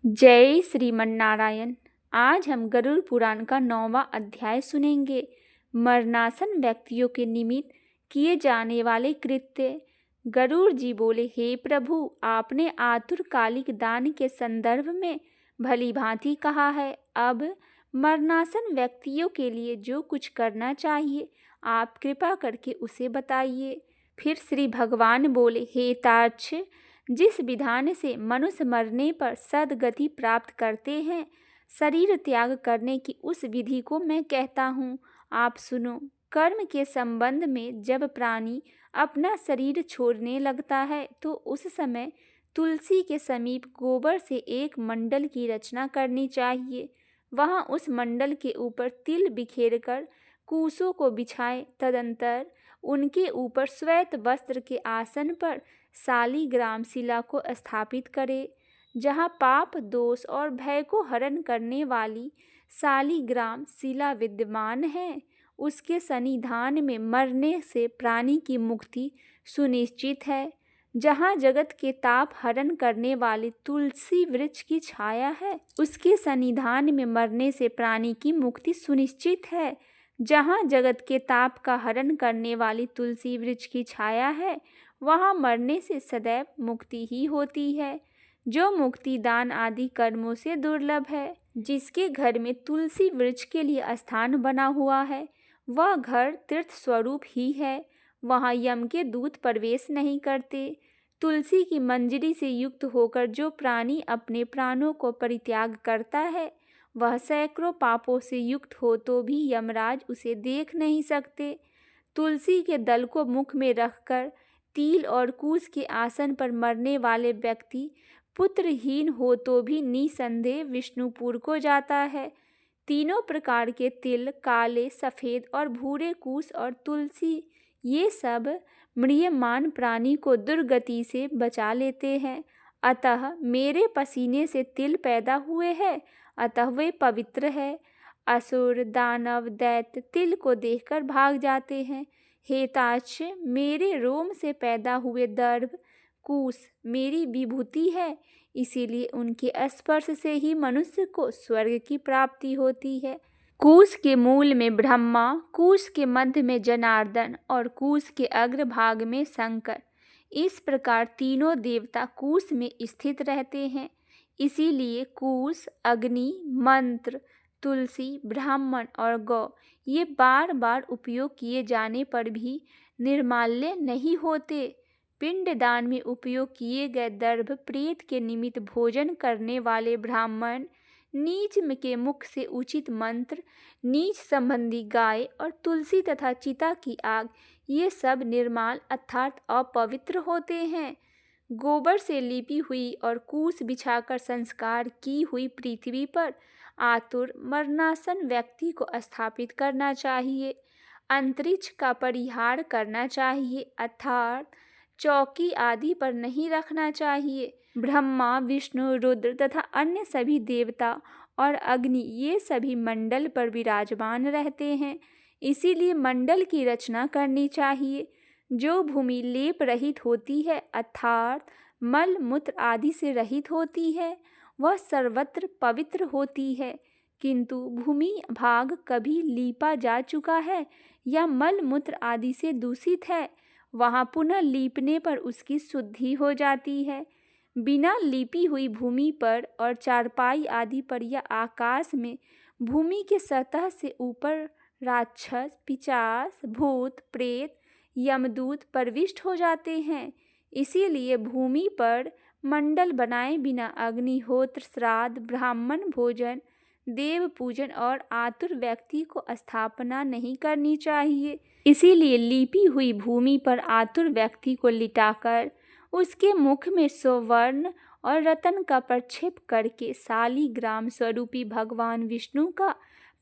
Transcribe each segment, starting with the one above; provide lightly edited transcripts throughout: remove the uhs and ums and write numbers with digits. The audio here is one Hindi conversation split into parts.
जय श्रीमन्नारायण। आज हम गरुड़ पुराण का 9वां अध्याय सुनेंगे। मरणासन व्यक्तियों के निमित्त किए जाने वाले कृत्य। गरुड़ जी बोले, हे प्रभु, आपने आतुरकालिक दान के संदर्भ में भली भांति कहा है। अब मरणासन व्यक्तियों के लिए जो कुछ करना चाहिए आप कृपा करके उसे बताइए। फिर श्री भगवान बोले, हे तार्क्ष, जिस विधान से मनुष्य मरने पर सद्गति प्राप्त करते हैं, शरीर त्याग करने की उस विधि को मैं कहता हूँ, आप सुनो। कर्म के संबंध में जब प्राणी अपना शरीर छोड़ने लगता है तो उस समय तुलसी के समीप गोबर से एक मंडल की रचना करनी चाहिए। वहाँ उस मंडल के ऊपर तिल बिखेर कर कुशों को बिछाए। तदंतर उनके ऊपर श्वेत वस्त्र के आसन पर शालिग्राम शिला को स्थापित करे। जहाँ पाप, दोष और भय को हरण करने वाली शालिग्राम शिला विद्यमान है, उसके सन्निधान में मरने से प्राणी की मुक्ति सुनिश्चित है। जहाँ जगत के ताप हरण करने वाले तुलसी वृक्ष की छाया है, उसके सन्निधान में मरने से प्राणी की मुक्ति सुनिश्चित है। जहाँ जगत के ताप का हरण करने वाली तुलसी वृक्ष की छाया है, वहाँ मरने से सदैव मुक्ति ही होती है, जो मुक्ति दान आदि कर्मों से दुर्लभ है। जिसके घर में तुलसी वृक्ष के लिए स्थान बना हुआ है, वह घर तीर्थ स्वरूप ही है। वहाँ यम के दूत प्रवेश नहीं करते। तुलसी की मंजरी से युक्त होकर जो प्राणी अपने प्राणों को परित्याग करता है, वह सैकड़ों पापों से युक्त हो तो भी यमराज उसे देख नहीं सकते। तुलसी के दल को मुख में रखकर तिल और कुश के आसन पर मरने वाले व्यक्ति पुत्रहीन हो तो भी निसंदेह विष्णुपुर को जाता है। तीनों प्रकार के तिल, काले, सफ़ेद और भूरे कुश और तुलसी, ये सब म्रियमान प्राणी को दुर्गति से बचा लेते हैं। अतः मेरे पसीने से तिल पैदा हुए हैं, अतः वे पवित्र है। असुर, दानव, दैत्य तिल को देखकर भाग जाते हैं। हे ताक्ष, मेरे रोम से पैदा हुए दर्भ, कुश मेरी विभूति है, इसीलिए उनके स्पर्श से ही मनुष्य को स्वर्ग की प्राप्ति होती है। कुश के मूल में ब्रह्मा, कुश के मध्य में जनार्दन और कुश के अग्रभाग में शंकर, इस प्रकार तीनों देवता कुश में स्थित रहते हैं। इसीलिए कुश, अग्नि, मंत्र, तुलसी, ब्राह्मण और गौ, ये बार बार उपयोग किए जाने पर भी निर्माल्य नहीं होते। पिंडदान में उपयोग किए गए दर्भ प्रेत के निमित्त भोजन करने वाले ब्राह्मण, नीच के मुख से उचित मंत्र, नीच संबंधी गाय और तुलसी तथा चिता की आग, ये सब निर्माल अर्थात अपवित्र होते हैं। गोबर से लिपी हुई और कुश बिछाकर संस्कार की हुई पृथ्वी पर आतुर मरणासन व्यक्ति को स्थापित करना चाहिए। अंतरिक्ष का परिहार करना चाहिए, अर्थात चौकी आदि पर नहीं रखना चाहिए। ब्रह्मा, विष्णु, रुद्र तथा अन्य सभी देवता और अग्नि, ये सभी मंडल पर विराजमान रहते हैं। इसीलिए मंडल की रचना करनी चाहिए। जो भूमि लेप रहित होती है, अर्थात मल मूत्र आदि से रहित होती है, वह सर्वत्र पवित्र होती है। किंतु भूमि भाग कभी लीपा जा चुका है या मल मूत्र आदि से दूषित है, वहाँ पुनः लीपने पर उसकी शुद्धि हो जाती है। बिना लीपी हुई भूमि पर और चारपाई आदि पर या आकाश में भूमि के सतह से ऊपर राक्षस, पिशाच, भूत, प्रेत, यमदूत प्रविष्ट हो जाते हैं। इसीलिए भूमि पर मंडल बनाए बिना अग्निहोत्र, श्राद्ध, ब्राह्मण भोजन, देव पूजन और आतुर व्यक्ति को स्थापना नहीं करनी चाहिए। इसीलिए लिपी हुई भूमि पर आतुर व्यक्ति को लिटाकर उसके मुख में स्वर्ण और रत्न का प्रक्षेप करके शालिग्राम स्वरूपी भगवान विष्णु का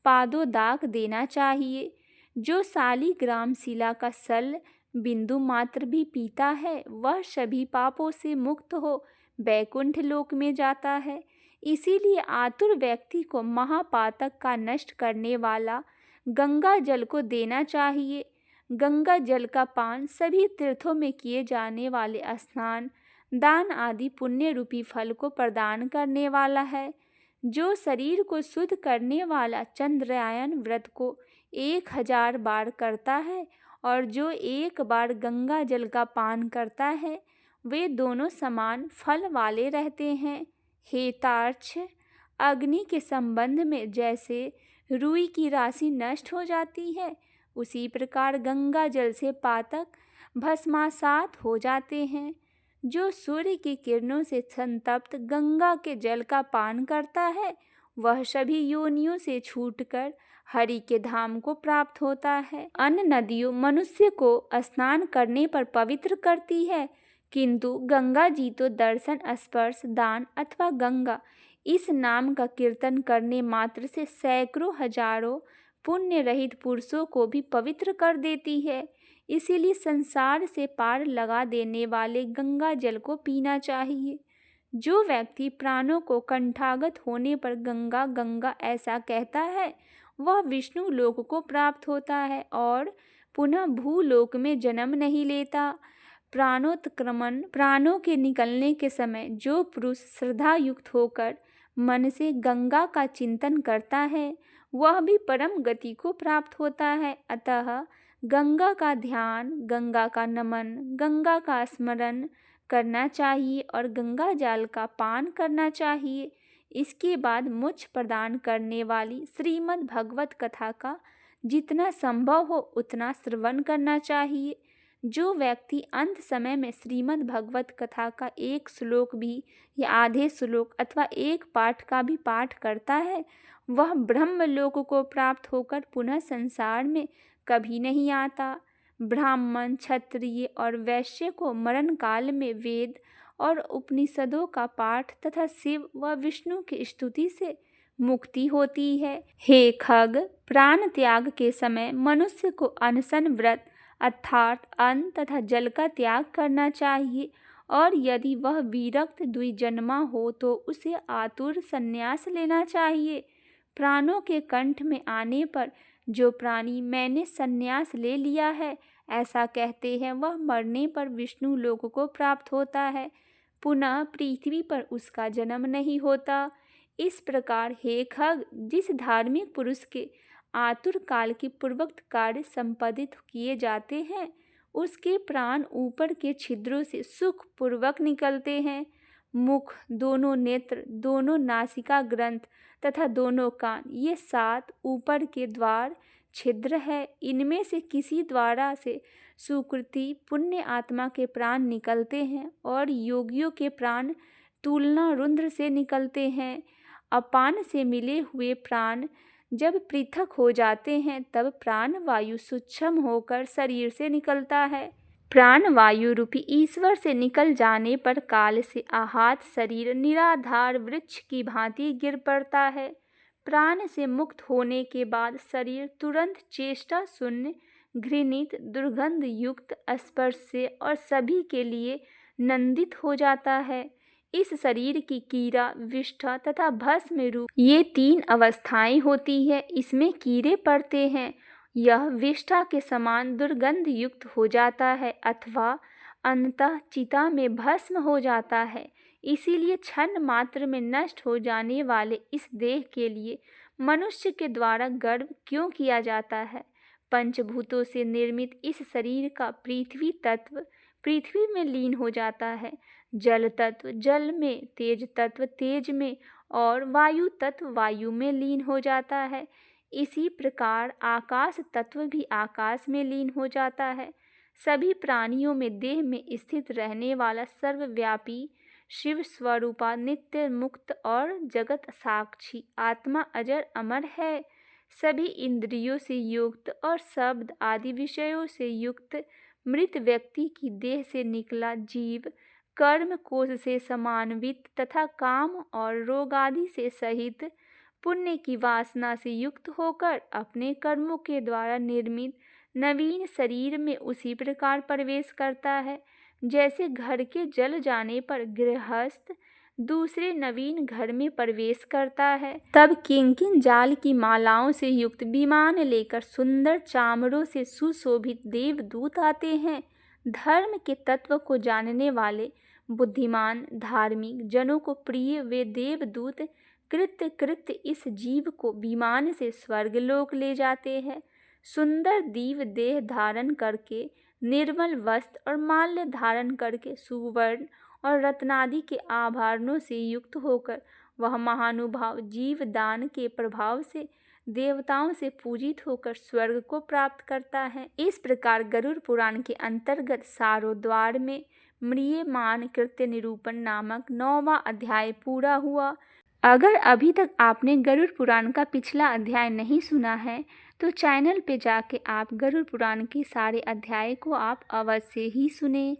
पादोदाक देना चाहिए। जो शालिग्राम शिला का सल बिंदु मात्र भी पीता है, वह सभी पापों से मुक्त हो वैकुंठ लोक में जाता है। इसीलिए आतुर व्यक्ति को महापातक का नष्ट करने वाला गंगा जल को देना चाहिए। गंगा जल का पान सभी तीर्थों में किए जाने वाले स्नान, दान आदि पुण्य रूपी फल को प्रदान करने वाला है। जो शरीर को शुद्ध करने वाला चंद्रायन व्रत को 1000 बार करता है और जो एक बार गंगा जल का पान करता है, वे दोनों समान फल वाले रहते हैं। हे तार्क्ष, अग्नि के संबंध में जैसे रुई की राशि नष्ट हो जाती है, उसी प्रकार गंगा जल से पातक भस्मासात हो जाते हैं। जो सूर्य की किरणों से संतप्त गंगा के जल का पान करता है, वह सभी योनियों से छूटकर हरि के धाम को प्राप्त होता है। अन्य नदियों मनुष्य को स्नान करने पर पवित्र करती है, किंतु गंगा जी तो दर्शन, स्पर्श, दान अथवा गंगा इस नाम का कीर्तन करने मात्र से सैकड़ों हजारों पुण्य रहित पुरुषों को भी पवित्र कर देती है। इसीलिए संसार से पार लगा देने वाले गंगा जल को पीना चाहिए। जो व्यक्ति प्राणों को कंठागत होने पर गंगा गंगा ऐसा कहता है, वह विष्णु लोक को प्राप्त होता है और पुनः भूलोक में जन्म नहीं लेता। प्राणोत्क्रमण, प्राणों के निकलने के समय जो पुरुष श्रद्धा युक्त होकर मन से गंगा का चिंतन करता है, वह भी परम गति को प्राप्त होता है। अतः गंगा का ध्यान, गंगा का नमन, गंगा का स्मरण करना चाहिए और गंगा जल का पान करना चाहिए। इसके बाद मोक्ष प्रदान करने वाली श्रीमद् भगवत कथा का जितना संभव हो उतना श्रवण करना चाहिए। जो व्यक्ति अंत समय में श्रीमद् भगवत कथा का एक श्लोक भी या आधे श्लोक अथवा एक पाठ का भी पाठ करता है, वह ब्रह्मलोक को प्राप्त होकर पुनः संसार में कभी नहीं आता। ब्राह्मण, क्षत्रिय और वैश्य को मरण काल में वेद और उपनिषदों का पाठ तथा शिव व विष्णु की स्तुति से मुक्ति होती है। हे खग, प्राण त्याग के समय मनुष्य को अनशन व्रत अर्थात अन्न तथा जल का त्याग करना चाहिए और यदि वह विरक्त द्विजन्मा हो तो उसे आतुर संन्यास लेना चाहिए। प्राणों के कंठ में आने पर जो प्राणी मैंने संन्यास ले लिया है ऐसा कहते हैं, वह मरने पर विष्णु लोक को प्राप्त होता है, पुनः पृथ्वी पर उसका जन्म नहीं होता। इस प्रकार हे खग, जिस धार्मिक पुरुष के आतुर काल के पूर्वोक्त कार्य संपादित किए जाते हैं, उसके प्राण ऊपर के छिद्रों से सुख पूर्वक निकलते हैं। मुख, दोनों नेत्र, दोनों नासिका ग्रंथ तथा दोनों कान, ये 7 ऊपर के द्वार छिद्र है। इनमें से किसी द्वारा से सुकृति पुण्य आत्मा के प्राण निकलते हैं और योगियों के प्राण तुलना रुद्र से निकलते हैं। अपान से मिले हुए प्राण जब पृथक हो जाते हैं, तब प्राण वायु सूक्ष्म होकर शरीर से निकलता है। प्राण वायु रूपी ईश्वर से निकल जाने पर काल से आहत शरीर निराधार वृक्ष की भांति गिर पड़ता है। प्राण से मुक्त होने के बाद शरीर तुरंत चेष्टा शून्य, घृणित, दुर्गंध युक्त, स्पर्श से और सभी के लिए नंदित हो जाता है। इस शरीर की कीड़ा, विष्ठा तथा भस्म रूप ये 3 अवस्थाएं होती है। इसमें कीड़े पड़ते हैं, यह विष्ठा के समान दुर्गंध युक्त हो जाता है अथवा अंततः चिता में भस्म हो जाता है। इसीलिए क्षण मात्र में नष्ट हो जाने वाले इस देह के लिए मनुष्य के द्वारा गर्व क्यों किया जाता है। पंचभूतों से निर्मित इस शरीर का पृथ्वी तत्व पृथ्वी में लीन हो जाता है, जल तत्व जल में, तेज तत्व तेज में और वायु तत्व वायु में लीन हो जाता है। इसी प्रकार आकाश तत्व भी आकाश में लीन हो जाता है। सभी प्राणियों में देह में स्थित रहने वाला सर्वव्यापी शिव स्वरूपा नित्य मुक्त और जगत साक्षी आत्मा अजर अमर है। सभी इंद्रियों से युक्त और शब्द आदि विषयों से युक्त मृत व्यक्ति की देह से निकला जीव कर्म कोश से समान्वित तथा काम और रोग आदि से सहित पुण्य की वासना से युक्त होकर अपने कर्मों के द्वारा निर्मित नवीन शरीर में उसी प्रकार प्रवेश करता है जैसे घर के जल जाने पर गृहस्थ दूसरे नवीन घर में प्रवेश करता है। तब किंकिन जाल की मालाओं से युक्त विमान लेकर सुंदर चामरों से सुशोभित देवदूत आते हैं। धर्म के तत्व को जानने वाले बुद्धिमान धार्मिक जनों को प्रिय वे देवदूत कृत्य कृत्य इस जीव को विमान से स्वर्गलोक ले जाते हैं। सुंदर दीव देह धारण करके, निर्मल वस्त्र और माल्य धारण करके, सुवर्ण और रत्नादि के आभरणों से युक्त होकर वह महानुभाव जीव दान के प्रभाव से देवताओं से पूजित होकर स्वर्ग को प्राप्त करता है। इस प्रकार गरुड़ पुराण के अंतर्गत सारोद्वार में म्रियमाण कृत्य निरूपण नामक 9वां अध्याय पूरा हुआ। अगर अभी तक आपने गरुड़ पुराण का पिछला अध्याय नहीं सुना है तो चैनल पे जाके आप गरुड़ पुराण के सारे अध्याय को आप अवश्य ही सुने।